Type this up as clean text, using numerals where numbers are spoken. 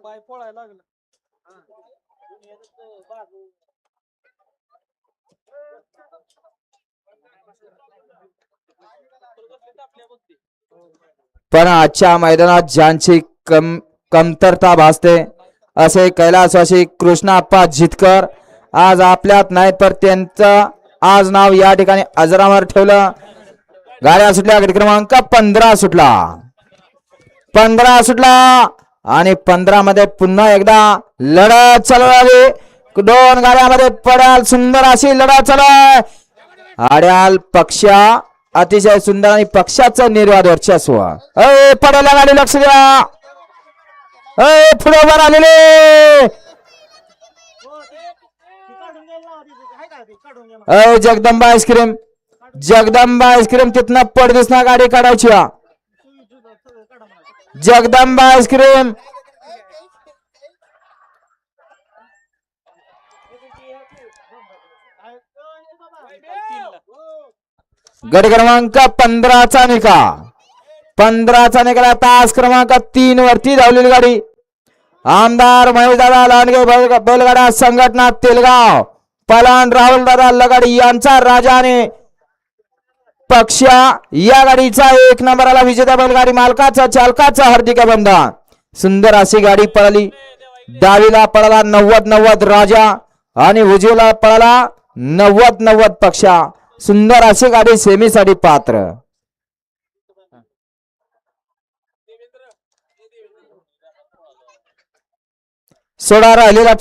पाय पोळायला लागलं. पण आजच्या मैदानात ज्यांची कमतरता भासते असे कैलासवासी कृष्णाप्पा जितकर आज आपल्यात नाहीत, तर त्यांचं आज नाव या ठिकाणी अजरामर ठेवलं. गाड्या सुटल्या, गट क्रमांक 15 सुटला. 15 सुटला आणि 15 मध्ये पुन्हा एकदा लढत चालू आहे. दोन गाड्यामध्ये पड्याल सुंदर अशी लढत चालू आहे. आड्याल पक्षा अतिशय सुंदर आणि पक्षाचं निर्वाद वर्चस्व. पड्याला गाडी लक्ष द्या. पुढे उभा आलेले जगदंबा आईस्क्रीम. जगदंबा आईस्क्रीम तिथनं पडदिसना गाडी काढायची. जगदंबा आईस्क्रीम गट क्रमांक 15चा निकाल. 15चा निकाल. तास क्रमांक 3 वरती धावलेली गाडी आमदार महेशदादा लांडगे बैलगाडा संघटना तेलगाव पलान राहुल दादा लगाडी यांचा राजा आणि पक्षा या गाडीचा 1 नंबरला विजेता बैलगाडी मालकाचा चालकाचा हार्दिक अभिनंदन. सुंदर अशी गाडी पळाली. डावीला पळाला 90-90 राजा आणि उजवीला पळाला 90-90 पक्षा. सुंदर अशी गाडी सेमीसाठी पात्र. सोडा राहिलेला